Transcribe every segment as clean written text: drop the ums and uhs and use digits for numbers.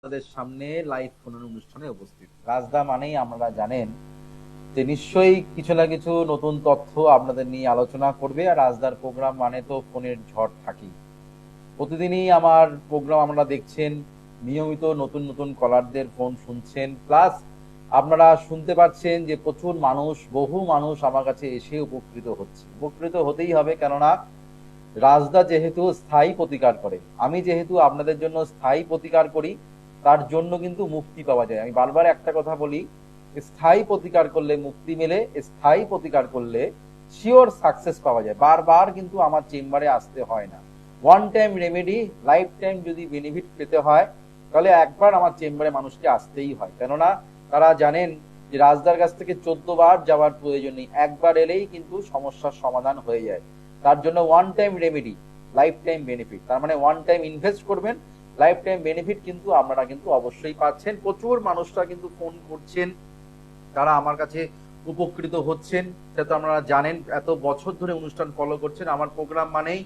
আপনাদের সামনে লাইভ ফোনের অনুষ্ঠানে উপস্থিত। রাজদা মানেই আপনারা জানেন যে নিশ্চয়ই কিছু না কিছু নতুন তথ্য আপনাদের নিয়ে আলোচনা করবে। আর রাজদার প্রোগ্রাম মানে তো ফোনের ঝড় থাকেই। প্রতিদিনই আমার প্রোগ্রাম আপনারা দেখছেন, নিয়মিত নতুন নতুন কলারদের ফোন শুনছেন, প্লাস আপনারা শুনতে পাচ্ছেন যে প্রচুর মানুষ, বহু মানুষ আমার কাছে এসে উপকৃত হচ্ছে। উপকৃত হতেই হবে, কেননা রাজদা যেহেতু স্থায়ী প্রতিকার করে, আমি যেহেতু আপনাদের জন্য স্থায়ী প্রতিকার করি, তার জন্য কিন্তু মুক্তি পাওয়া যায়। আমি বারবার একটা কথা বলি, স্থায়ী প্রতিকার করলে মুক্তি মেলে, স্থায়ী প্রতিকার করলে শিওর সাকসেস পাওয়া যায়। বারবার কিন্তু আমার চেম্বারে আসতে হয় না। One time remedy, life time যদি বেনিফিট পেতে হয়, তাহলে একবার আমার চেম্বারে মানুষকে আসতেই হয়। কেননা তারা জানেন যে রাজদার কাছ থেকে 14 বার যাওয়ার প্রয়োজন নেই, একবার এলেই কিন্তু সমস্যার সমাধান হয়ে যায়। তার জন্য one time remedy, life time benefit. তার মানে ওয়ান টাইম ইনভেস্ট করবেন, লাইফ টাইম বেনিফিট কিন্তু আপনারা কিন্তু অবশ্যই পাচ্ছেন। প্রচুর মানুষরা কিন্তু ফোন করছেন, তারা আমার কাছে উপকৃত হচ্ছেন। সেটা তো আপনারা জানেন, এত বছর ধরে অনুষ্ঠান ফলো করছেন। আমার প্রোগ্রাম মানেই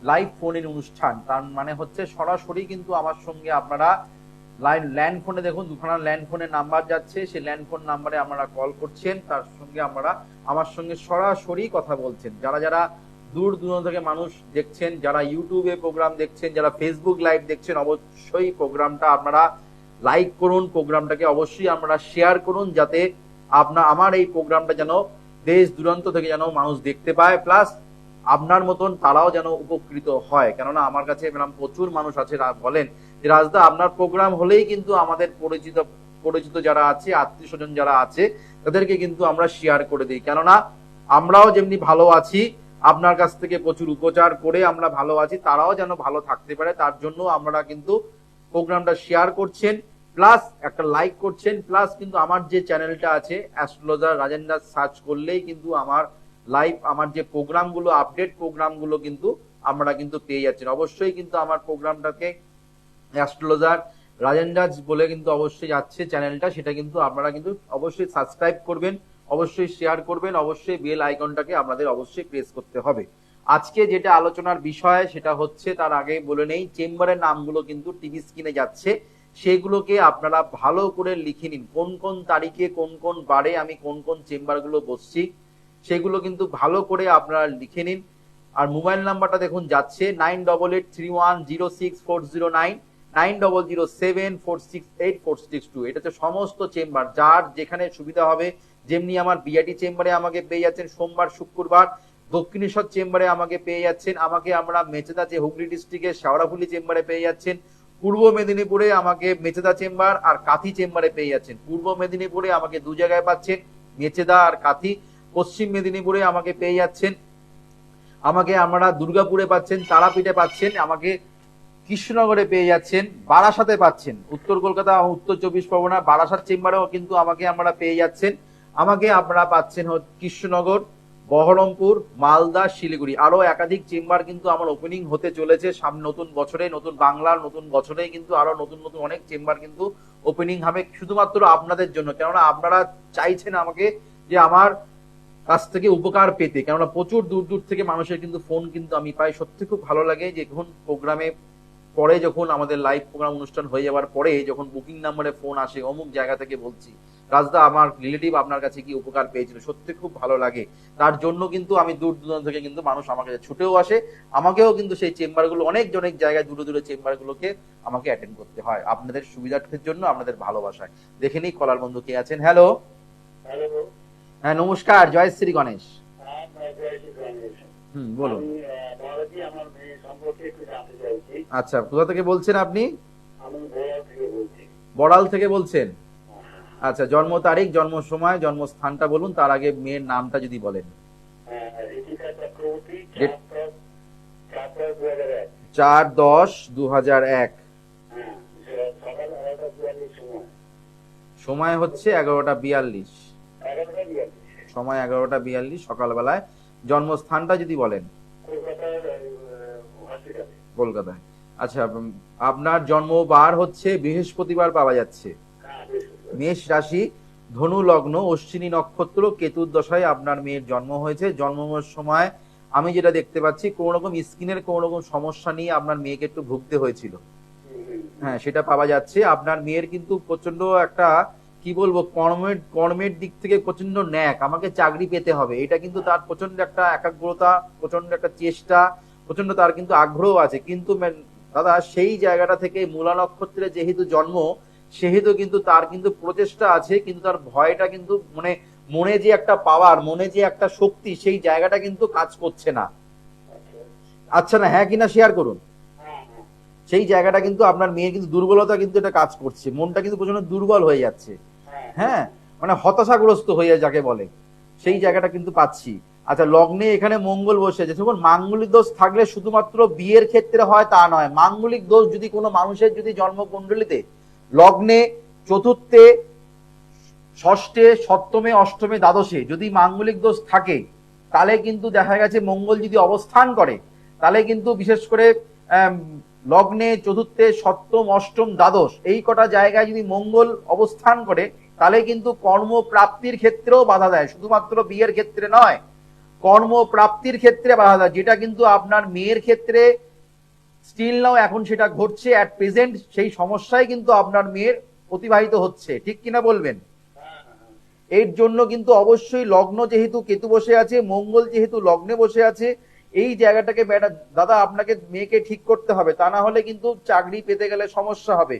লাইভ ফোনের অনুষ্ঠান, তার মানে হচ্ছে সরাসরি কিন্তু আমার সঙ্গে আপনারা ল্যান্ড ফোনে, দেখুন দুখানা ল্যান্ড ফোনের নাম্বার যাচ্ছে, সেই ল্যান্ড ফোন নাম্বারে আপনারা কল করছেন, তার সঙ্গে আপনারা আমার সঙ্গে সরাসরি কথা বলছেন। যারা যারা দূর দূরান্ত থেকে মানুষ দেখছেন, যারা ইউটিউবে প্রোগ্রাম দেখছেন, যারা ফেসবুক লাইভ দেখছেন, অবশ্যই প্রোগ্রামটা আপনারা লাইক করুন, প্রোগ্রামটাকে অবশ্যই আপনারা শেয়ার করুন, যাতে আমার এই প্রোগ্রামটা যেন দেশ দূরান্ত থেকে যেন মানুষ দেখতে পায়, প্লাস আপনার মতন তারাও যেন উপকৃত হয়। কেননা আমার কাছে প্রচুর মানুষ আছে বলেন যে রাজদা আপনার প্রোগ্রাম হলেই কিন্তু আমাদের পরিচিত পরিচিত যারা আছে, আত্মীয় স্বজন যারা আছে, তাদেরকে কিন্তু আমরা শেয়ার করে দিই। কেননা আমরাও যেমনি ভালো আছি, আপনার কাছ থেকে প্রচুর উপচার করে আমরা ভালো আছি, তারাও যেন ভালো থাকতে পারে, তার জন্য আমরা কিন্তু প্রোগ্রামটা শেয়ার করছেন, প্লাস একটা লাইক করছেন, প্লাস কিন্তু আমার যে চ্যানেলটা আছে অ্যাস্ট্রোলজার রাজেন্দ্র, সার্চ করলেই কিন্তু আমার লাইভ, আমার যে প্রোগ্রামগুলো, আপডেট প্রোগ্রামগুলো কিন্তু আমরা কিন্তু পেয়ে যাচ্ছেন। অবশ্যই কিন্তু আমার প্রোগ্রামটাকে অ্যাস্ট্রোলজার রাজেন্দ্রাজ বলে কিন্তু অবশ্যই যাচ্ছে চ্যানেলটা, সেটা কিন্তু আপনারা কিন্তু অবশ্যই সাবস্ক্রাইব করবেন, অবশ্যই শেয়ার করবেন, অবশ্যই বেল আইকনটাকে আপনাদের অবশ্যই প্রেস করতে হবে। আজকে যেটা আলোচনার বিষয় সেটা হচ্ছে, তার আগে বলে নেই, চেম্বারের নামগুলো কিন্তু টিভি স্ক্রিনে যাচ্ছে, সেগুলোকে আপনারা ভালো করে লিখে নিন। কোন কোন তারিখে, কোন কোন বারে আমি কোন কোন চেম্বারগুলো বসছি, সেগুলো কিন্তু ভালো করে আপনারা লিখে নিন। আর মোবাইল নাম্বারটা দেখুন যাচ্ছে 9831064009, 9007468462। এটা হচ্ছে সমস্ত চেম্বার, যার যেখানে সুবিধা হবে। যেমনি আমার বিআইটি চেম্বারে আমাকে পেয়ে যাচ্ছেন সোমবার শুক্রবার, দক্ষিণেশ্বর চেম্বারে আমাকে পেয়ে যাচ্ছেন, আমাকে আমরা মেচেদা, যে হুগলি ডিস্ট্রিক্টের শেওড়াফুলি চেম্বারে পেয়ে যাচ্ছেন। পূর্ব মেদিনীপুরে আমাকে মেচেদা চেম্বার আর কাথি চেম্বারে পেয়ে যাচ্ছেন। পূর্ব মেদিনীপুরে আমাকে দু জায়গায় পাচ্ছেন, মেচেদা আর কাথি। পশ্চিম মেদিনীপুরে আমাকে পেয়ে যাচ্ছেন, আমাকে আমরা দুর্গাপুরে পাচ্ছেন, তারাপীঠে পাচ্ছেন, আমাকে কৃষ্ণনগরে পেয়ে যাচ্ছেন, বারাসাতে পাচ্ছেন। উত্তর কলকাতা, উত্তর 24 পরগনা বারাসাত চেম্বারেও কিন্তু আমাকে আমরা পেয়ে যাচ্ছেন। আমাকে আপনারা পাচ্ছেন কৃষ্ণনগর, বহরমপুর, মালদা, শিলিগুড়ি। আরো একাধিক চেম্বার কিন্তু আমার ওপেনিং হতে চলেছে সামনে নতুন বছরে, নতুন বাংলার নতুন বছরে কিন্তু আরো নতুন নতুন অনেক চেম্বার কিন্তু ওপেনিং হবে, শুধুমাত্র আপনাদের জন্য। কেননা আপনারা চাইছেন আমাকে যে আমার কাছ থেকে উপকার পেতে, কেননা প্রচুর দূর দূর থেকে মানুষের কিন্তু ফোন কিন্তু আমি পাই। সত্যি খুব ভালো লাগে যে যখন প্রোগ্রামে পরে, যখন আমাদের লাইভ প্রোগ্রাম অনুষ্ঠান হয়ে যাওয়ার পরে, যখন বুকিং নাম্বারে ফোন আসে, অমুক জায়গা থেকে বলছি রাজদা আমার রিলেটিভ আপনার কাছে কি উপকার পেয়েছিল, সত্যি খুব ভালো লাগে। তার জন্য কিন্তু আমি দূর দূরান্ত থেকে কিন্তু মানুষ আমার কাছে ছুটেও আসে, আমাকেও কিন্তু সেই চেম্বারগুলো, অনেক অনেক জায়গায় দূরে দূরে চেম্বারগুলোকে আমাকে অ্যাটেন্ড করতে হয় আপনাদের সুবিধার্থের জন্য, আপনাদের ভালোবাসায়। দেখে নিই কলার বন্ধু কে আছেন। হ্যালো। হ্যাঁ নমস্কার, জয় শ্রী গণেশ। বলুন। আচ্ছা, কোথা থেকে বলছেন আপনি? বড়াল থেকে বলছেন? আচ্ছা, জন্ম তারিখ, জন্ম সময়, জন্মস্থানটা বলুন, তার আগে মেয়ের নামটা যদি বলেন। 4/10/2001। সময় হচ্ছে 11টা 42। সময় 11টা 42 সকালবেলায়। জন্মস্থানটা যদি বলেন। কলকাতায়। আচ্ছা, আপনার জন্মবার হচ্ছে বৃহস্পতিবার পাওয়া যাচ্ছে। মেষ রাশি, ধনু লগ্ন, অশ্বিনী নক্ষত্র, কেতুর দশায় আপনার মেয়ের জন্ম হয়েছে। জন্মের সময় আমি যেটা দেখতে পাচ্ছি, কোন রকম স্কিনের কোন রকম সমস্যা নিয়ে আপনার মেয়েকে একটু ভুগতে হয়েছিল। হ্যাঁ, সেটা পাওয়া যাচ্ছে। আপনার মেয়ের কিন্তু প্রচন্ড একটা কি বলবো, কর্মের কর্মের দিক থেকে প্রচন্ড ন্যাক, আমাকে চাকরি পেতে হবে, এটা কিন্তু তার প্রচন্ড একটা একাগ্রতা, প্রচন্ড একটা চেষ্টা, প্রচন্ড তার কিন্তু আগ্রহ আছে। কিন্তু দাদা সেই জায়গাটা থেকে মূলা নক্ষত্রে যেহেতু জন্ম, সেহেতু কিন্তু তার কিন্তু প্রচেষ্টা আছে, কিন্তু তার ভয়টা কিন্তু মানে মনে যে একটা পাওয়ার, মনে যে একটা শক্তি, সেই জায়গাটা কিন্তু কাজ করছে না। আচ্ছা না, হ্যাঁ কিনা শেয়ার করুন। সেই জায়গাটা কিন্তু আপনার মেয়ের কিন্তু দুর্বলতা কিন্তু এটা কাজ করছে, মনটা কিন্তু প্রচন্ড দুর্বল হয়ে যাচ্ছে। হ্যাঁ, মানে হতাশাগ্রস্ত হয়ে যাকে বলে, সেই জায়গাটা কিন্তু পাচ্ছি। আচ্ছা, লগ্নে এখানে মঙ্গল বসে আছে। দেখুন, মাঙ্গলিক দোষ থাকলে শুধুমাত্র বিয়ের ক্ষেত্রে হয় তা নয়, মাঙ্গলিক দোষ যদি কোনো মানুষের যদি জন্মকুণ্ডলিতে লগ্নে, চতুর্থে, ষষ্ঠে, সপ্তমে, অষ্টমে, দ্বাদশে যদি মাঙ্গলিক দোষ থাকে, তাহলে কিন্তু দেখা গেছে মঙ্গল যদি অবস্থান করে, তাহলে কিন্তু বিশেষ করে লগ্নে, চতুর্থে, সপ্তম, অষ্টম, দ্বাদশ এই কটা জায়গায় যদি মঙ্গল অবস্থান করে, তাহলে কিন্তু কর্মপ্রাপ্তির ক্ষেত্রেও বাধা দেয়, শুধুমাত্র বিয়ের ক্ষেত্রে নয়, কর্মপ্রাপ্তির ক্ষেত্রে বাধা দেয়, যেটা কিন্তু আপনার মেয়ের ক্ষেত্রে স্টিল নাও এখন সেটা ঘটছে অ্যাট প্রেজেন্ট, সেই সমস্যায় কিন্তু আপনার মেয়ের অতিবাহিত হচ্ছে, ঠিক কিনা বলবেন? এর জন্য কিন্তু অবশ্যই লগ্ন যেহেতু কেতু বসে আছে, মঙ্গল যেহেতু লগ্নে বসে আছে, এই জায়গাটাকে দাদা আপনাকে মেয়েকে ঠিক করতে হবে, তা না হলে কিন্তু চাকরি পেতে গেলে সমস্যা হবে।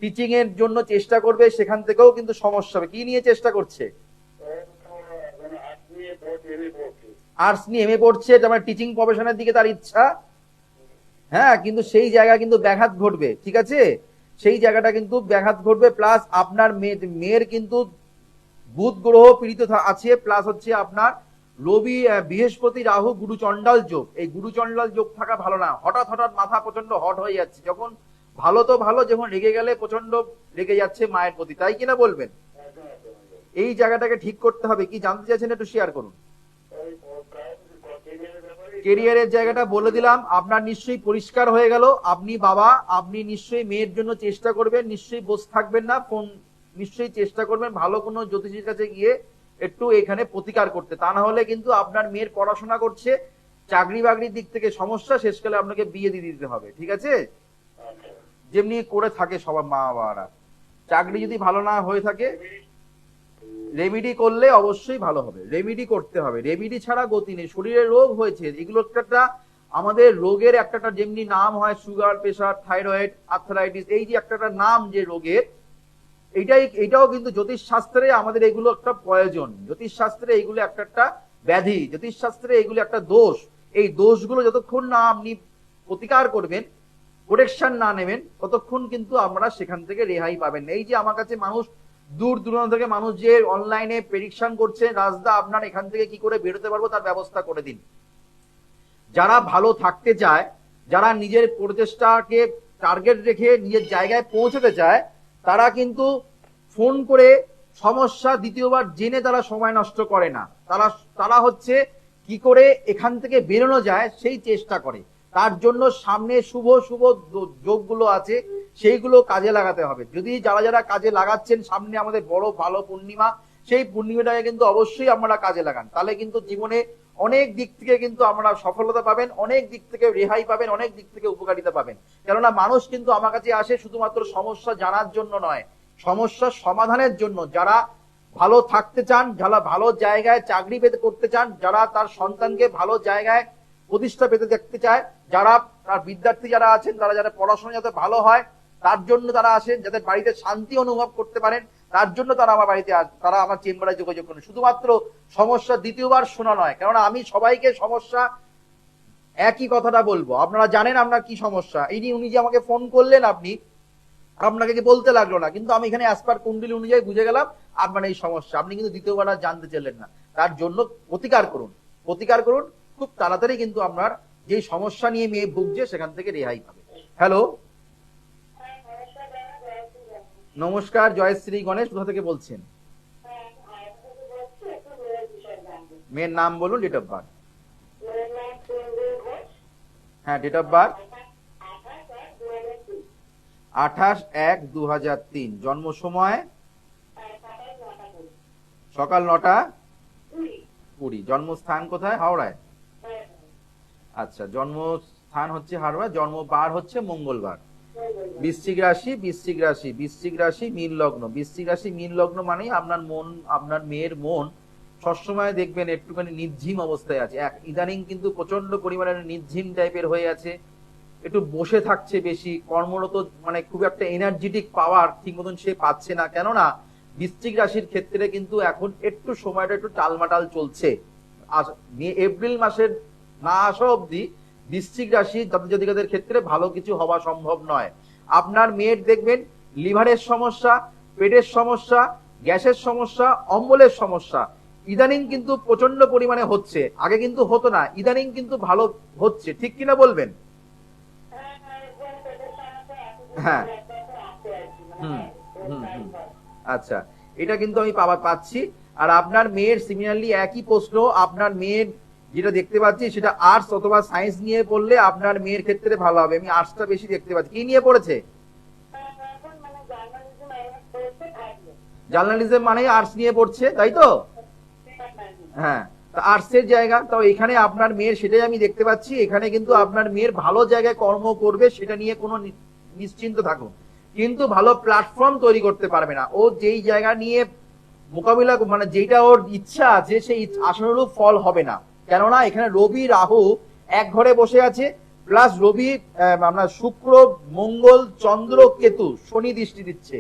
টিচিং এর জন্য চেষ্টা করবে, সেখান থেকেও কিন্তু সমস্যা হবে। কি নিয়ে চেষ্টা করছে? আর্টস নিয়ে এমএ পড়ছে, তার মানে টিচিং প্রফেশনের দিকে তার ইচ্ছা। হ্যাঁ, কিন্তু সেই জায়গা কিন্তু ব্যাঘাত ঘটবে, ঠিক আছে, সেই জায়গাটা কিন্তু ব্যাঘাত ঘটবে। প্লাস আপনার মেয়ের কিন্তু বুধ গ্রহ পীড়িত আছে, প্লাস হচ্ছে আপনার রবি, বৃহস্পতি, রাহু, গুরু চণ্ডাল যোগ, এই গুরু চণ্ডাল যোগ থাকা ভালো না। হঠাৎ হঠাৎ মাথা প্রচন্ড হট হয়ে যাচ্ছে, যখন ভালো তো ভালো, যখন রেগে গেলে প্রচন্ড রেগে যাচ্ছে মায়ের প্রতি, তাই কিনা বলবেন? এই জায়গাটাকে ঠিক করতে হবে। কি জানতে চাইছেন একটু শেয়ার করুন। কেরিয়ারের জায়গাটা বলে দিলাম, আপনার নিশ্চয়ই পরিষ্কার হয়ে গেল। আপনি বাবা, আপনি নিশ্চয়ই মেয়ের জন্য চেষ্টা করবেন, নিশ্চয়ই বসে থাকবেন না, ফোন নিশ্চয়ই চেষ্টা করবেন ভালো কোনো জ্যোতিষীর কাছে গিয়ে একটু এখানে প্রতিকার করতে, তা না হলে কিন্তু আপনার মেয়ের পড়াশোনা করছে, চাকরি বাকরির দিক থেকে সমস্যা, শেষকালে আপনাকে বিয়ে দিয়ে দিতে হবে, ঠিক আছে, যেমনি করে থাকে সবার মা বাবারা। চাকরি যদি ভালো না হয়ে থাকে, রেমিডি করলে অবশ্যই ভালো হবে, রেমিডি করতে হবে, রেমিডি ছাড়া গতি নেই। শরীরে রোগ হয়েছে, এগুলো একটা আমাদের রোগের একটা যেমনি নাম হয়, সুগার, প্রেশার, থাইরয়েড, আর্থারাইটিস, এই যে একটা নাম যে রোগের, এটাও কিন্তু জ্যোতিষ শাস্ত্রে আমাদের এগুলো একটা প্রয়োজন, জ্যোতিষ শাস্ত্রে এগুলো একটা ব্যাধি, জ্যোতিষ শাস্ত্রে এগুলো একটা দোষ। এই দোষগুলো যতক্ষণ না আপনি প্রতিকার করবেন, প্রোটেকশন না নেবেন, ততক্ষণ কিন্তু আমরা সেখান থেকে রেহাই পাবেন। এই যে আমার কাছে মানুষ, দূর দূরান্ত থেকে মানুষ যে অনলাইনে প্রেডিকশন করছে, রাজদা আপনার এখান থেকে কি করে বেরোতে পারবো তার ব্যবস্থা করে দিন। যারা ভালো থাকতে চায়, যারা নিজের প্রচেষ্টাকে টার্গেট রেখে নিজের জায়গায় পৌঁছতে চায়, তারা কিন্তু ফোন করে সমস্যা দ্বিতীয়বার জেনে তারা সময় নষ্ট করে না, তারা তারা হচ্ছে কি করে এখান থেকে বেরোনো যায় সেই চেষ্টা করে। তার জন্য সামনে শুভ শুভ যোগগুলো আছে, সেইগুলো কাজে লাগাতে হবে। যদি যারা যারা কাজে লাগাচ্ছেন, সামনে আমাদের বড় ভালো পূর্ণিমা, সেই পূর্ণিমাটাকে কিন্তু অবশ্যই আপনারা কাজে লাগান, তাহলে কিন্তু জীবনে অনেক দিক থেকে কিন্তু আমরা সফলতা পাবেন, অনেক দিক থেকে রেহাই পাবেন, অনেক দিক থেকে উপকারিতা পাবেন। কেননা মানুষ কিন্তু আমার কাছে আসে শুধুমাত্র সমস্যা জানার জন্য নয়, সমস্যার সমাধানের জন্য। যারা ভালো থাকতে চান, যারা ভালো জায়গায় চাকরি পেতে করতে চান, যারা তার সন্তানকে ভালো জায়গায় প্রতিষ্ঠা পেতে দেখতে চায়, যারা তার বিদ্যার্থী যারা আছেন, তারা যারা পড়াশোনা যাতে ভালো হয় তার জন্য তারা আসেন, যাতে বাড়িতে শান্তি অনুভব করতে পারেন, তার জন্য তারা আমার বাড়িতে তারা আমার চেম্বারে যোগাযোগ করেন। শুধুমাত্র সমস্যা দ্বিতীয়বার শোনা নয়, কেননা আমি সবাইকে সমস্যা একই কথাটা বলবো। আপনারা জানেন আপনার কি সমস্যা, এই নিয়ে উনি যে আমাকে ফোন করলেন, আপনি আপনাকে কি বলতে লাগলো না, কিন্তু আমি এখানে অ্যাজ পার কুণ্ডলী অনুযায়ী বুঝে গেলাম আপনার এই সমস্যা, আপনি কিন্তু দ্বিতীয়বার আর জানতে চাইলেন না। তার জন্য প্রতিকার করুন, প্রতিকার করুন, খুব তাড়াতাড়ি কিন্তু আপনার যে সমস্যা নিয়ে মেয়ে ভুগছে সেখান থেকে রেহাই পাবে। হ্যালো, নমস্কার, জয়শ্রী গণেশ, কোথা থেকে বলছেন? মেয়ের নাম বলুন, ডেট অফ বার্থ। হ্যাঁ, ডেট অফ বার্থ 28/1/2003, জন্ম সময় সকাল 9:20, জন্মস্থান কোথায়? হাওড়ায়। আচ্ছা, জন্মস্থান হচ্ছে হাওড়া, জন্মবার হচ্ছে মঙ্গলবার। বৃশ্চিক রাশি, বৃশ্চিক রাশি, বৃশ্চিক রাশি মীন লগ্ন। বৃশ্চিক রাশি মীন লগ্ন মানেই আপনার মন, আপনার মেয়ের মন সবসময় দেখবেন একটুখানি নির্ঝিম অবস্থায় আছে। ইদানিং কিন্তু প্রচন্ড পরিমাণে নির্ঝিম টাইপের হয়ে আছে, একটু বসে থাকছে বেশি, কর্মরত মানে খুব একটা এনার্জেটিক পাওয়ার ঠিক মতন সে পাচ্ছে না। কেননা বৃশ্চিক রাশির ক্ষেত্রে কিন্তু এখন একটু সময়টা একটু টালমাটাল চলছে। এপ্রিল মাসের না আসা অবধি বৃশ্চিক রাশি জাতজাতিকাদের ক্ষেত্রে ভালো কিছু হওয়া সম্ভব নয়। আপনার মেয়ের দেখবেন লিভারের সমস্যা, পেটের সমস্যা, গ্যাসের সমস্যা, অম্বলের সমস্যা ইদানিং কিন্তু প্রচন্ড পরিমাণে হচ্ছে। আগে কিন্তু হতো না, ইদানিং কিন্তু ভালো হচ্ছে। ঠিক কিনা বলবেন? হ্যাঁ। হুম হুম হুম। আচ্ছা, এটা কিন্তু আমি পাচ্ছি। আর আপনার মেয়ের সিমিলারলি একই প্রশ্ন, আপনার মেয়ের যেটা দেখতে পাচ্ছি সেটা আর্টস অথবা সায়েন্স নিয়ে পড়লে আপনার মেয়ের ক্ষেত্রে ভালো হবে। আমি আর্টসটা বেশি দেখতে পাচ্ছি। কি নিয়ে পড়েছে? জার্নালিজম মানে আর্টস নিয়ে পড়ছে, তাই তো? হ্যাঁ, আর্টসের জায়গা তো এখানে আপনার মেয়ের, সেটাই আমি দেখতে পাচ্ছি। এখানে কিন্তু আপনার মেয়ের ভালো জায়গায় কর্ম করবে, সেটা নিয়ে কোনো নিশ্চিন্ত থাকুন। কিন্তু ভালো প্ল্যাটফর্ম তৈরি করতে পারবে না। ও যেই জায়গা নিয়ে মোকাবিলা মানে যেটা ওর ইচ্ছা আছে সেই আশানুরূপ ফল হবে না। কেননা এখানে রবি রাহু এক ঘরে বসে আছে, প্লাস রবি আমরা শুক্র মঙ্গল চন্দ্র কেতু শনি দৃষ্টি দিচ্ছে।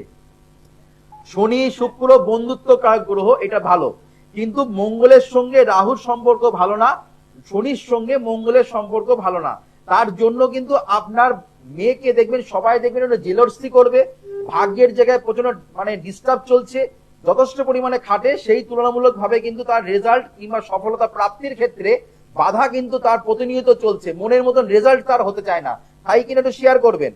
শনি শুক্র বন্ধুত্ব কারক গ্রহ, এটা ভালো। কিন্তু মঙ্গলের সঙ্গে রাহুর সম্পর্ক ভালো না, শনির সঙ্গে মঙ্গলের সম্পর্ক ভালো না। তার জন্য কিন্তু আপনার মেয়েকে দেখবেন, সবাই দেখবেন ওটা জেলার্সি করবে। ভাগ্যের জায়গায় প্রচন্ড মানে ডিস্টার্ব চলছে, যথেষ্ট পরিমাণে খাটে, সেই তুলনামূলক ভাবে কিন্তু তার রেজাল্ট কিংবা সফলতা প্রাপ্তির ক্ষেত্রে বাধা কিন্তু তার প্রতিনিয়ত চলছে। মনের মতন রেজাল্ট তার হতে চায় না। তাই কিনা একটু শেয়ার করবেন।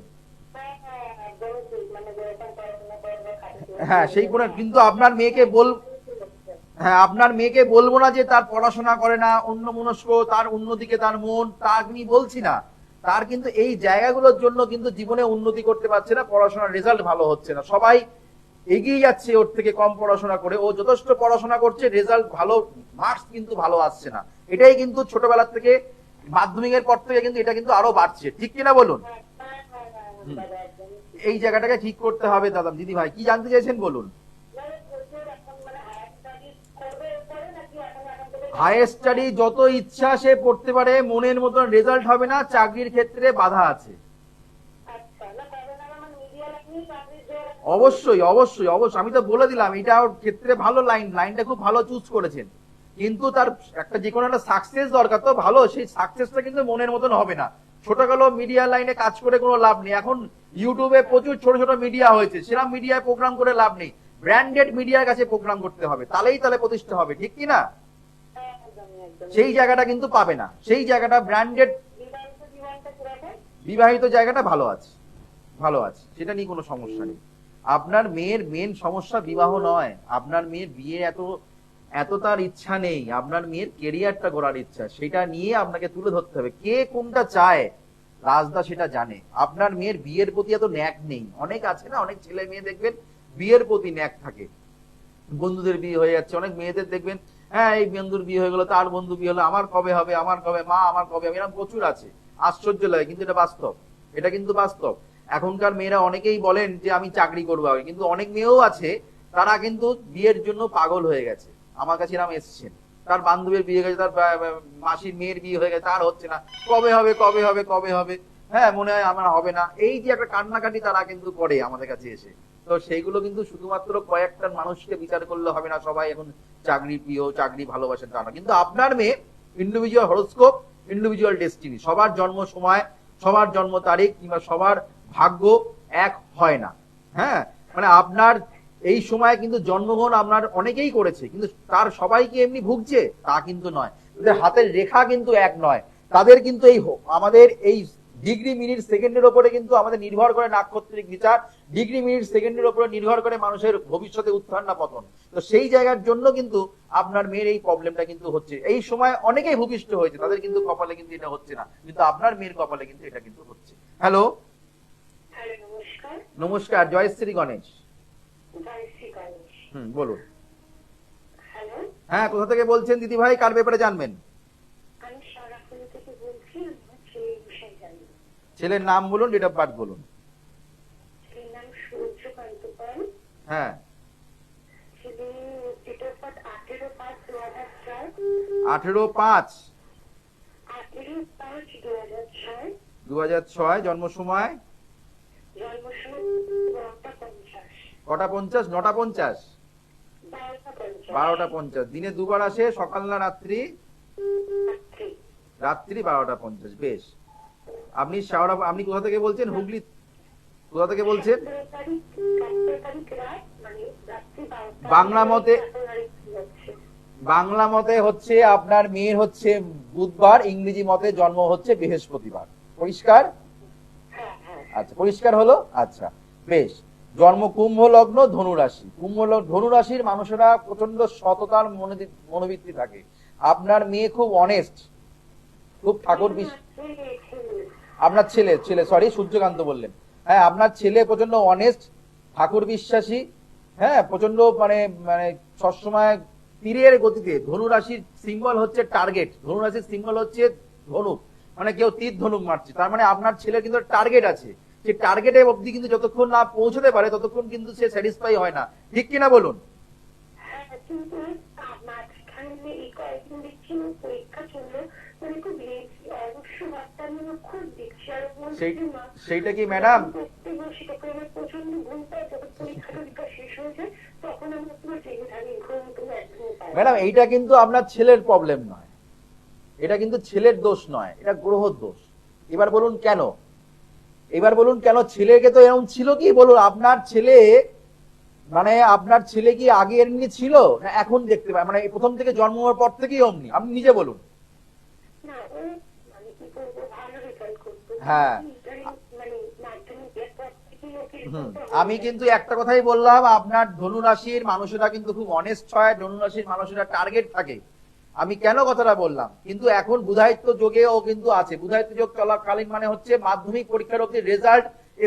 হ্যাঁ, সেই গুণে কিন্তু আপনার মেয়েকে হ্যাঁ, আপনার মেয়েকে বলবো না যে তার পড়াশোনা করে না, অন্যমনস্ক, তার অন্যদিকে তার মন, তা আমি বলছি না। তার কিন্তু এই জায়গাগুলোর জন্য কিন্তু জীবনে উন্নতি করতে পারছে না, পড়াশোনার রেজাল্ট ভালো হচ্ছে না। সবাই এগিয়ে যাচ্ছে ওর থেকে কম পড়াশোনা করে, ও যথেষ্ট পড়াশোনা করছে, রেজাল্ট ভালো, মার্কস কিন্তু ভালো আসছে না। এটাই কিন্তু ছোটবেলা থেকে, মাধ্যমিকের পর থেকে কিন্তু এটা কিন্তু আরো বাড়ছে। ঠিক কিনা বলুন? এই জায়গাটাকে ঠিক করতে হবে। দাদা, দিদি ভাই, কি জানতে চাইছেন বলুন। হায়ার স্টাডি যত ইচ্ছা সে পড়তে পারে, মনের মতন রেজাল্ট হবে না, চাকরির ক্ষেত্রে বাধা আছে। অবশ্যই অবশ্যই অবশ্যই, আমি তো বলে দিলাম এটা ওর ক্ষেত্রে ভালো লাইনটা খুব ভালো চুজ করেছেন। কিন্তু তার একটা যে কোনো একটা সাকসেস দরকার, তো ভালো সেই সাকসেসটা কিন্তু মনের মতন হবে না। ছোটখাটো মিডিয়া লাইনে কাজ করে কোনো লাভ নেই। এখন ইউটিউবে প্রচুর ছোট ছোট মিডিয়া হয়েছে, সেরকম মিডিয়ায় প্রোগ্রাম করে লাভ নেই। ব্র্যান্ডেড মিডিয়ার কাছে প্রোগ্রাম করতে হবে, তাহলে প্রতিষ্ঠা হবে। ঠিক কি না? সেই জায়গাটা কিন্তু পাবে না, সেই জায়গাটা ব্র্যান্ডেড। বিবাহিত জায়গাটা ভালো আছে, ভালো আছে, সেটা নিয়ে কোনো সমস্যা নেই। আপনার মেয়ের মেন সমস্যা বিবাহ নয়। আপনার মেয়ের বিয়ে এত এত তার ইচ্ছা নেই। আপনার মেয়ের কেরিয়ারটা গড়ার ইচ্ছা, সেটা নিয়ে আপনাকে তুলে ধরতে হবে। কে কোনটা চায় রাজদা সেটা জানে। আপনার মেয়ের বিয়ের প্রতি এত ন্যাক নেই। অনেক আছে না, অনেক ছেলে মেয়ে দেখবেন বিয়ের প্রতি ন্যাক থাকে, বন্ধুদের বিয়ে হয়ে যাচ্ছে। অনেক মেয়েদের দেখবেন, হ্যাঁ এই বন্ধুর বিয়ে হয়ে গেল, তার বন্ধু বিয়ে হলো, আমার কবে হবে, আমার কবে, মা আমার কবে হবে, এরকম প্রচুর আছে। আশ্চর্য লাগে, কিন্তু এটা বাস্তব। এটা কিন্তু বাস্তব। এখনকার মেয়েরা অনেকেই বলেন যে আমি চাকরি করবো, কিন্তু অনেক মেয়েও আছে তারা কিন্তু বিয়ের জন্য পাগল হয়ে গেছে। আমার কাছে এরকম এসছেন, তার বান্ধবীর বিয়ে গেছে, তার মাসির মেয়ের বিয়ে হয়ে গেছে, তার হচ্ছে না, কবে হবে কবে হবে কবে হবে, হ্যাঁ মনে হয় আমার হবে না। এই যে একটা কান্নাকাটি তারা কিন্তু করে আমাদের কাছে এসে। তো সেইগুলো কিন্তু শুধুমাত্র কয়েকটা মানুষকে বিচার করলে হবে না। সবাই এখন চাকরি প্রিয়, চাকরি ভালোবাসেন তা না। কিন্তু আপনার মেয়ে ইন্ডিভিজুয়াল হরোস্কোপ, ইন্ডিভিজুয়াল ডেস্টিনি, সবার জন্ম সময়, সবার জন্ম তারিখ কিংবা সবার ভাগ্য এক হয় না। হ্যাঁ, মানে আপনার এই সময় কিন্তু জন্মগ্রহণ আপনার অনেকেই করেছে, কিন্তু তার সবাইকে এমনি ভুগছে তা কিন্তু নয়। তাদের হাতের রেখা কিন্তু এক নয়। তাদের কিন্তু এই আমাদের এই ডিগ্রি মিনিট সেকেন্ডের উপরে কিন্তু আমাদের নির্ভর করে নাক্ষত্রিক বিচার, ডিগ্রি মিনিট সেকেন্ডের উপরে নির্ভর করে মানুষের ভবিষ্যতে উত্থান না পতন। তো সেই জায়গার জন্য কিন্তু আপনার মেয়ের এই প্রবলেমটা কিন্তু হচ্ছে। এই সময় অনেকেই ভূমিষ্ঠ হয়েছে, তাদের কিন্তু কপালে কিন্তু এটা হচ্ছে না, কিন্তু আপনার মেয়ের কপালে কিন্তু এটা কিন্তু হচ্ছে। হ্যালো, নমস্কার, জয় শ্রী গণেশ। বলুন। হ্যাঁ, কোথা থেকে বলছেন দিদি ভাই, কার ব্যাপারে জানবেন? ছেলের নাম বলুন, ডেট অফ বার্থ বলুন। হ্যাঁ, ছেলে ডেট অফ বার্থ 18/5/2004, 18/5/2006, 18/5/2006, জন্ম সময় জন্ম সময় 9:50, কটা 50? 9:50, 12:50, 12:50। দিনে দুবার আসে, সকাল না রাত্রি? রাত্রি। রাত্রি 12:50। বেশ। আপনি কোথা থেকে বলছেন? হুগলি? কোথা থেকে বলছেন? 17 তারিখ রাত, মানে রাত্রি 12টা। বাংলা মতে এখন আরেকটু যাচ্ছে। বাংলা মতে হচ্ছে আপনার মেয়ের হচ্ছে বুধবার, ইংরেজি মতে জন্ম হচ্ছে বৃহস্পতিবার। পরিষ্কার? হ্যাঁ, হ্যাঁ। আচ্ছা, পরিষ্কার হলো। আচ্ছা, বেশ। জন্ম কুম্ভ লগ্ন, ধনু রাশি। ধনু রাশির মানুষেরা প্রচন্ড সততার মনোবৃত্তি থাকে। আপনার মেয়ে খুব অনেস্ট, খুব ঠাকুর আপনার ছেলে সরি, সূর্যকান্ত বললেন। হ্যাঁ, আপনার ছেলে প্রচন্ড অনেস্ট, ঠাকুর বিশ্বাসী। হ্যাঁ, প্রচন্ড মানে মানে সবসময় তীরের গতিতে। ধনু রাশির সিম্বল হচ্ছে টার্গেট, ধনু রাশির সিম্বল হচ্ছে ধনুক, মানে কেউ তীর ধনুক মারছে, তার মানে আপনার ছেলের কিন্তু টার্গেট আছে। সে টার্গেটে অব্দি কিন্তু যতক্ষণ না পৌঁছতে পারে ততক্ষণ কিন্তু সে স্যাটিসফাই হয় না। ঠিক কিনা বলুন? হ্যাঁ, কিন্তু মাঝখানে এই কয়েকদিন দেখছি ওর পরীক্ষা চললো, মানে খুব লেট, অবশ্য বার্তা নিয়ে খুব দেখছি। আর সেইটা কি ম্যাডাম? পড়তে বসি তখন আমার প্রচন্ড ঘুম পায়, যখন পরীক্ষা টরীক্ষা শেষ হয়ে যায় তখন আমি পুরো জেগে থাকি, ঘুম তুমি একদম পাই না। ম্যাডাম, এইটা কিন্তু আপনার ছেলের প্রবলেম নয়, এটা কিন্তু ছেলের দোষ নয়, এটা গ্রহর দোষ। এবার বলুন কেন? এবার বলুন কেন ছেলেকে তো এরকম ছিল কি? বলুন, আপনার ছেলে মানে আপনার ছেলে কি আগে এমনি ছিল না এখন দেখতে পায়, মানে প্রথম থেকে জন্ম হওয়ার পর থেকেই অমনি? আপনি নিজে বলুন। না, ও মানে কি করবো, ভালো রেজাল্ট করতো। হ্যাঁ, মানে মাধ্যমিকের পর থেকেই ওকে আমি কিন্তু একটা কথাই বললাম, আপনার ধনু রাশির মানুষেরা কিন্তু খুব অনেস্ট হয়, ধনু রাশির মানুষেরা টার্গেট থাকে। আমি কেন কথাটা বললাম? কিন্তু এখন বুধায়িত্ব যোগে ও কিন্তু আছে। বুধায়িত্ব যোগ চলাকালীন মানে হচ্ছে মাধ্যমিক পরীক্ষার অবধি রেজাল্ট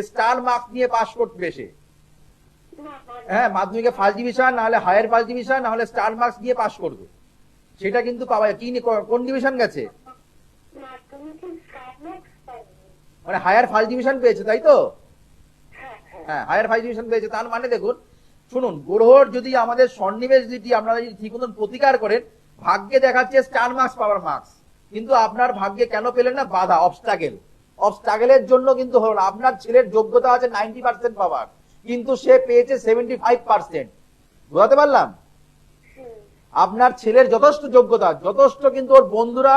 স্টার মার্কস নিয়ে পাশ করবে সে। হ্যাঁ, মাধ্যমিকে ফার্স্ট ডিভিশন, না হলে হায়ার ফার্স্ট ডিভিশন, না হলে স্টার মার্কস দিয়ে পাশ করবে, সেটা কিন্তু পাওয়া যায়। কি কোন ডিভিশন গেছে? মানে হায়ার ফার্স্ট ডিভিশন পেয়েছে, তাই তো? হ্যাঁ, হায়ার ফার্স্ট ডিভিশন পেয়েছে। তার মানে দেখুন, শুনুন, গ্রহর যদি আমাদের সন্নিবেশ যদি আপনারা যদি ঠিক মতন প্রতিকার করেন, ভাগ্যে দেখাচ্ছে স্টার মার্কস পাওয়ার মার্কস, কিন্তু আপনার ভাগ্যে কেন পেলেন না? বাধা, অবস্ট্রাগেলের জন্য কিন্তু হলো না। আপনার ছেলের যোগ্যতা আছে 90% পাওয়ার, কিন্তু সে পেয়েছে 75%। বুঝাতে পারলাম? আপনার ছেলের যথেষ্ট যোগ্যতা, যথেষ্ট, কিন্তু ওর বন্ধুরা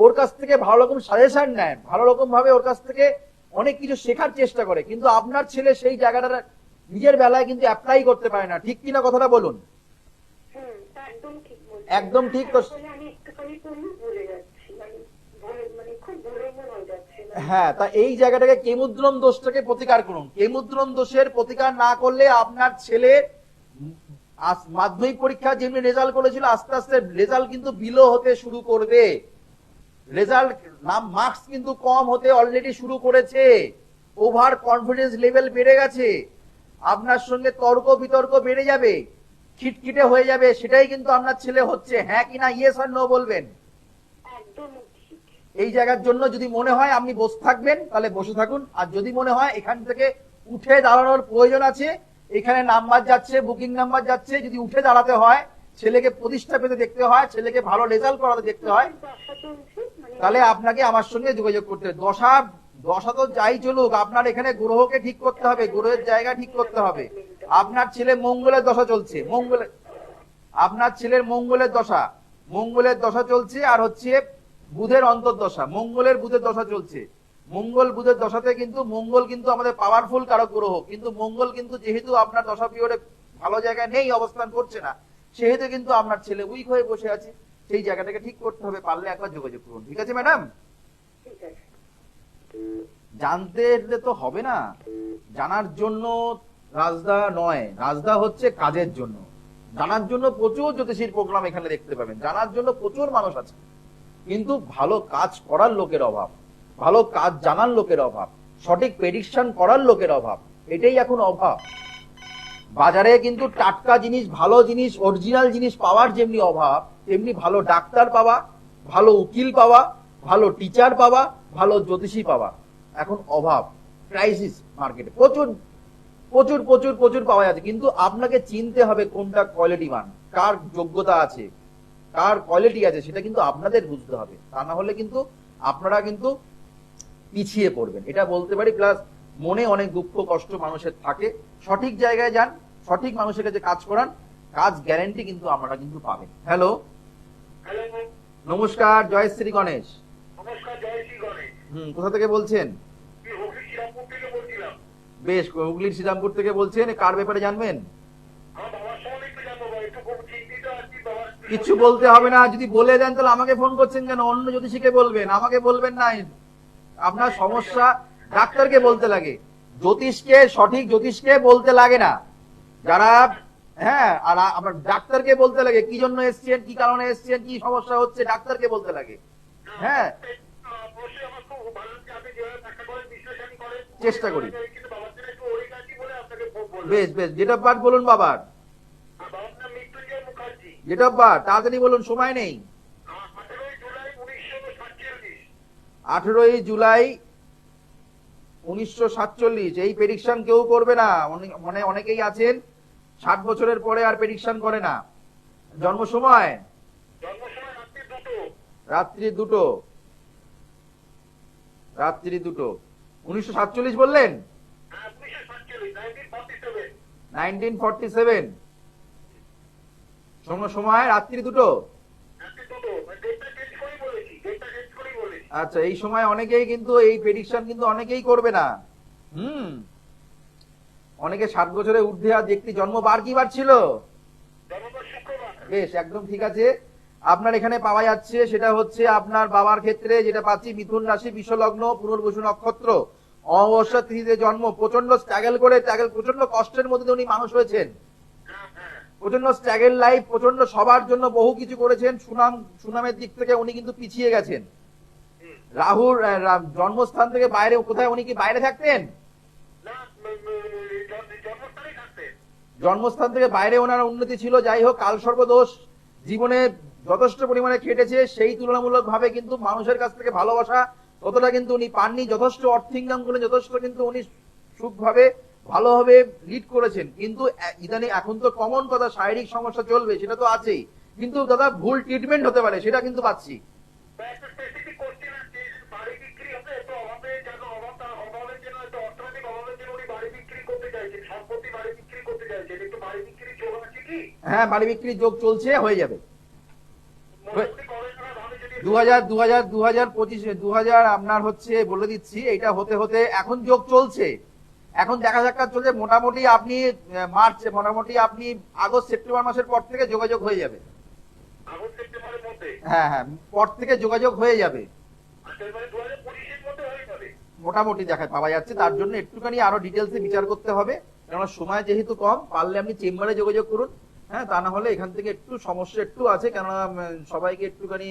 ওর কাছ থেকে ভালো রকম সাজেশন নেয়, ভালো রকম ভাবে ওর কাছ থেকে অনেক কিছু শেখার চেষ্টা করে, কিন্তু আপনার ছেলে সেই জায়গাটা নিজের বেলায় কিন্তু অ্যাপ্লাই করতে পারে না। ঠিক কিনা কথাটা বলুন? একদম ঠিক। তো হ্যাঁ, তা এই জায়গাটাকে কেমুদ্রম দোষটাকে প্রতিকার করুন। কেমুদ্রম দোষের প্রতিকার না করলে আপনার ছেলে মাধ্যমিক পরীক্ষা যেমনি রেজাল্ট করেছিল, আস্তে আস্তে রেজাল্ট কিন্তু বিলো হতে শুরু করবে। রেজাল্ট মার্কস কিন্তু কম হতে অলরেডি শুরু করেছে। ওভার কনফিডেন্স লেভেল বেড়ে গেছে, আপনার সঙ্গে তর্ক বিতর্ক বেড়ে যাবে, খিটখিটে হয়ে যাবে। সেটাই কিন্তু আপনার ছেলে হচ্ছে। হ্যাঁ কিনা, ইয়েস আর নো বলবেন। এই জায়গার জন্য যদি মনে হয় আপনি বসে থাকবেন, তাহলে বসে থাকুন। আর যদি মনে হয় এখান থেকে উঠে দাঁড়ানোর প্রয়োজন আছে, এখানে নাম্বার যাচ্ছে, বুকিং নাম্বার যাচ্ছে, যদি উঠে দাঁড়াতে হয়, ছেলেকে প্রতিষ্ঠা পেতে দেখতে হয়, ছেলেকে ভালো রেজাল্ট করাতে দেখতে হয়, তাহলে আপনাকে আমার সঙ্গে যোগাযোগ করতে হবে। দশা তো যাই চলুক, আপনার এখানে গ্রহকে ঠিক করতে হবে, গ্রহের জায়গা ঠিক করতে হবে। আপনার ছেলে মঙ্গলের দশা চলছে, আপনার ছেলের মঙ্গলের দশা চলছে, আর হচ্ছে বুধের অন্তর্দশা। বুধের দশা চলছে। বুধের দশাতে কিন্তু মঙ্গল কিন্তু আমাদের পাওয়ারফুল কারক গ্রহ, কিন্তু মঙ্গল কিন্তু যেহেতু আপনার দশা পিরিয়ডে ভালো জায়গায় নেই, অবস্থান করছে না, সেহেতু কিন্তু আপনার ছেলে উইক হয়ে বসে আছে। সেই জায়গাটাকে ঠিক করতে হবে, পারলে একবার যোগাযোগ করুন। ঠিক আছে ম্যাডাম? জানতে তো হবে না, জানার জন্য রাজদা নয়, রাজদা হচ্ছে কাজের জন্য। জানার জন্য প্রচুর জ্যোতিষীর প্রোগ্রাম এখানে দেখতে পাবেন, জানার জন্য প্রচুর মানুষ আছে, কিন্তু ভালো কাজ করার লোকের অভাব, ভালো কাজ জানার লোকের অভাব, সঠিক প্রেডিকশন করার লোকের অভাব, এটাই এখন অভাব। বাজারে কিন্তু টাটকা জিনিস, ভালো জিনিস, অরিজিনাল জিনিস পাওয়ার যেমনি অভাব, তেমনি ভালো ডাক্তার পাওয়া, ভালো উকিল পাওয়া, ভালো টিচার পাওয়া, ভালো জ্যোতিষী পাওয়া এখন অভাব। ক্রাইসিস মার্কেটে, প্রচুর প্রচুর প্রচুর প্রচুর পাওয়া যাচ্ছে, কিন্তু আপনাকে চিনতে হবে কোনটা কোয়ালিটি মান, কার যোগ্যতা আছে, কার কোয়ালিটি আছে, সেটা কিন্তু আপনাদের বুঝতে হবে। তা না হলে কিন্তু আপনারা কিন্তু পিছিয়ে পড়বেন, এটা বলতে পারি। প্লাস মনে অনেক দুঃখ কষ্ট মানুষের থাকে, সঠিক জায়গায় যান, সঠিক মানুষের কাছে কাজ করান, কাজ গ্যারেন্টি কিন্তু আপনারা কিন্তু পাবেন। হ্যালো, হ্যালো, নমস্কার, জয় শ্রী গণেশ। নমস্কার, জয় শ্রী গণেশ। কোথা থেকে বলছেন? আমি হুগলি শ্রীরামপুর থেকে বলছিলাম। বেশ, হুগলির শ্রীরামপুর থেকে বলছেন, কার ব্যাপারে জানবেন? আমার বাবার সঙ্গে একটু জানবো, একটু খুব চিন্তিত আছি বাবার। কিছু বলতে হবে না, যদি বলে দেন তাহলে আমাকে ফোন করছেন কেন? অন্য জ্যোতিষীকে বলবেন, আমাকে বলবেন না। আপনার সমস্যা ডাক্তারকে বলতে লাগে, জ্যোতিষকে, সঠিক জ্যোতিষকে বলতে লাগে না। যারা, হ্যাঁ, আর আবার ডাক্তারকে বলতে লাগে কি জন্য এসছেন, কি কারণে এসছেন, কি সমস্যা হচ্ছে, ডাক্তারকে বলতে লাগে। হ্যাঁ, অবশ্যই আমার খুব ভালো লাগছে, আপনি যেভাবে ব্যাখ্যা করেন, বিশ্লেষণ করেন, চেষ্টা করি। কিন্তু বাবার জন্য একটু ওরিক আছি বলে আপনাকে ফোন করলাম। বেশ বেশ, ডেট অফ বার্থ বলুন বাবার। আর বাবার নাম Mrityunjay Mukherjee. Date of birth তাড়াতাড়ি বলুন, সময় নেই। 18 জুলাই 1947। 18 জুলাই 1947। এই প্রেডিকশন কেউ করবে না, মানে অনেকেই আছেন 60 বছরের পরে আর প্রেডিকশন করে না। জন্ম সময় জন্ম সময় রাত্রি রাত্রি 2টো। 2টো, রাত্রি 2টো। 1947 বললেন? হ্যাঁ, 1947, 1947। সময় রাত্রি 2টো। রাত্রি 2টো। ডেটটা চেঞ্জ করেই বলেছি, ডেটটা চেঞ্জ করেই বলেছি। আচ্ছা, এই সময় অনেকেই কিন্তু এই প্রেডিকশন কিন্তু অনেকেই করবে না। অনেকে 60 বছরে ঊর্ধ্বে। আর দেখতে জন্ম বার কি বার ছিল? জন্মবার শুক্রবার। বেশ, একদম ঠিক আছে। আপনার এখানে পাওয়া যাচ্ছে, সেটা হচ্ছে আপনার বাবার ক্ষেত্রে যেটা পাচ্ছি, মিথুন রাশি, বিষলগ্ন, পুনর্বসু নক্ষত্র, অমাবস্যা তিথিতে জন্ম। প্রচন্ড স্ট্রাগল করে, প্রচন্ড কষ্টের মধ্যে দিয়ে উনি মানুষ হয়েছেন। হ্যাঁ, হ্যাঁ। প্রচন্ড স্ট্রাগল লাইফ, প্রচন্ড সবার জন্য বহু কিছু করেছেন। সুনামের দিক থেকে উনি কিন্তু পিছিয়ে গেছেন। রাহুর জন্মস্থান থেকে বাইরে, কোথায় উনি কি বাইরে থাকতেন? না, জন্মস্থানেই থাকতেন। জন্মস্থান থেকে বাইরে ওনার উন্নতি ছিল। যাই হোক, কালসর্পদোষ জীবনে যথেষ্ট পরিমাণে খেটেছে, সেই তুলনামূলক ভাবে কিন্তু মানুষের কাছ থেকে ভালোবাসা ততটা কিন্তু উনি পাননি। যথেষ্ট অর্থ ইনকাম করে, যথেষ্ট কিন্তু উনি সুখভাবে ভালোভাবে লিড করেছেন। কিন্তু ইদানিং এখন তো কমন কথা, শারীরিক সমস্যা চলবে, সেটা তো আছেই, কিন্তু দাদা ভুল ট্রিটমেন্ট হতে পারে, সেটা কিন্তু পাচ্ছি। একটা স্পেসিফিক কোশ্চেন আছে, বাড়ি বিক্রি হবে এত অভাবের জন্য, অভাবের জন্য, এত অর্থনৈতিক অভাবের জন্য উনি বাড়ি বিক্রি করতে চাইছেন, সম্পত্তি বাড়ি বিক্রি করতে চাইছেন। একটু বাড়ি বিক্রির যোগ আছে কি? হ্যাঁ, বাড়ি বিক্রির যোগ চলছে, হয়ে যাবে। মোটামুটি কবে নাগাদ হবে যদি? 2025 আপনার হচ্ছে, বলে দিচ্ছি, এটা হতে হতে এখন যোগ চলছে, এখন দেখা সাক্ষাৎ চলছে। মোটামুটি আপনি মোটামুটি আপনি আগস্ট সেপ্টেম্বর মাসের পর থেকে যোগাযোগ হয়ে যাবে। আগস্ট সেপ্টেম্বরের মধ্যে? হ্যাঁ হ্যাঁ, পর থেকে যোগাযোগ হয়ে যাবে। আচ্ছা, এবারে 2025-এর মধ্যে হয়ে যাবে? মোটামুটি দেখা পাওয়া যাচ্ছে। তার জন্য একটুখানি আরো ডিটেলসে বিচার করতে হবে, কেননা সময় যেহেতু কম। পারলে আপনি চেম্বারে যোগাযোগ করুন। হ্যাঁ, তা না হলে এখান থেকে একটু সমস্যা একটু আছে, কেননা সবাইকে একটুখানি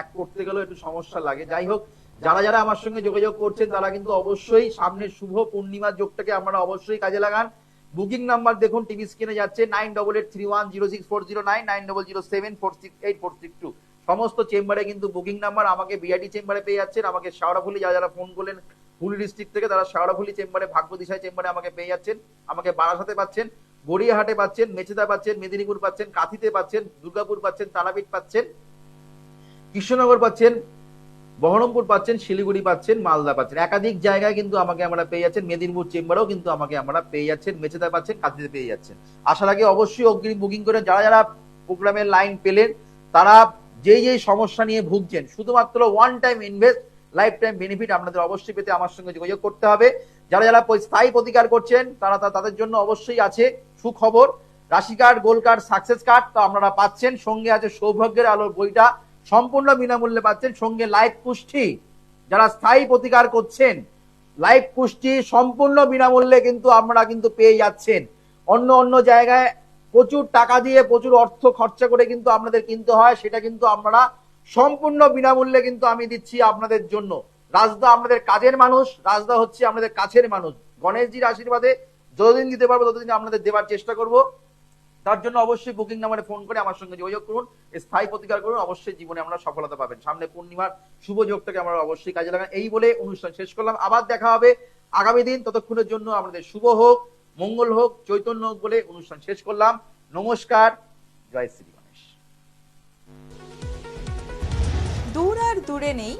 এক করতে গেলেও একটু সমস্যা লাগে। যাই হোক, যারা যারা আমার সঙ্গে যোগাযোগ করছেন তারা কিন্তু অবশ্যই সামনের শুভ পূর্ণিমার যোগটাকে আপনারা অবশ্যই কাজে লাগান। বুকিং নাম্বার দেখুন, টিভি স্ক্রিনে যাচ্ছে, 9883106409, 9007468462। সমস্ত চেম্বারে কিন্তু বুকিং নাম্বার। আমাকে বিআইডি চেম্বারে পেয়ে যাচ্ছেন, আমাকে শেওড়াফুলি যারা যারা ফোন করলেন হুগলি ডিস্ট্রিক্ট থেকে, তারা শেওড়াফুলি চেম্বারে, ভাগ্যদিশায় চেম্বারে আমাকে পেয়ে যাচ্ছেন। আমাকে বারাসাতে পাচ্ছেন, গড়িয়াহাটে পাচ্ছেন, মেচেদা পাচ্ছেন, মেদিনীপুর পাচ্ছেন, কাঁথিতে পাচ্ছেন, দুর্গাপুর পাচ্ছেন, তারাপীঠ পাচ্ছেন, কৃষ্ণনগর পাচ্ছেন, বহরমপুর পাচ্ছেন, শিলিগুড়ি পাচ্ছেন, মালদা পাচ্ছেন। একাধিক জায়গায় কিন্তু আমাকে আমরা পেয়ে যাচ্ছেন। মেদিনীপুর চেম্বারেও কিন্তু আমাকে আমরা পেয়ে যাচ্ছেন, মেচেদা পাচ্ছেন, কাঁথিতে পেয়ে যাচ্ছেন। আসার আগে অবশ্যই অগ্রিম বুকিং করে। যারা যারা প্রোগ্রামের লাইন পেলেন, তারা যেই যেই সমস্যা নিয়ে ভুগছেন, শুধুমাত্র one time invest, life time benefit আপনাদের অবশ্যই পেতে আমার সঙ্গে যোগাযোগ করতে হবে। যারা যারা স্থায়ী প্রতিকার করছেন, তারা তাদের জন্য অবশ্যই আছে সুখবর। রাশি কার্ড, গোল কার্ড, সাকসেস কার্ড তো আপনারা পাচ্ছেন। সঙ্গে আছে সৌভাগ্যের আলোর বইটা, সম্পূর্ণ বিনামূল্যে পাচ্ছেন। সঙ্গে লাইফ পুষ্টি, যারা স্থায়ী প্রতিকার করছেন, লাইফ পুষ্টি সম্পূর্ণ বিনামূল্যে কিন্তু আপনারা কিন্তু পেয়ে যাচ্ছেন। অন্য অন্য জায়গায় প্রচুর টাকা দিয়ে, প্রচুর অর্থ খরচা করে কিন্তু আপনাদের কিনতে হয়, সেটা কিন্তু আপনারা সম্পূর্ণ বিনামূল্যে কিন্তু আমি দিচ্ছি আপনাদের জন্য। রাজদা আপনাদের কাজের মানুষ, রাজদা হচ্ছে আপনাদের কাছের মানুষ। গণেশজির আশীর্বাদে যতদিন দিতে পারবো ততদিন আপনাদের দেওয়ার চেষ্টা করব। তার জন্য অবশ্যই বুকিং নাম্বারে ফোন করে আমার সঙ্গে যোগাযোগ করুন, স্থায়ী প্রতিকার করুন। অবশ্যই জীবনে আমরা সফলতা পাবেন। সামনে পূর্ণিমার শুভ যোগটাকে আমরা অবশ্যই কাজে লাগান। এই বলে অনুষ্ঠান শেষ করলাম। আবার দেখা হবে আগামী দিন। ততক্ষণের জন্য আমাদের শুভ হোক, মঙ্গল হোক, চৈতন্য হোক বলে অনুষ্ঠান শেষ করলাম। নমস্কার, জয় শ্রী গণেশ। দূর আর দূরে নেই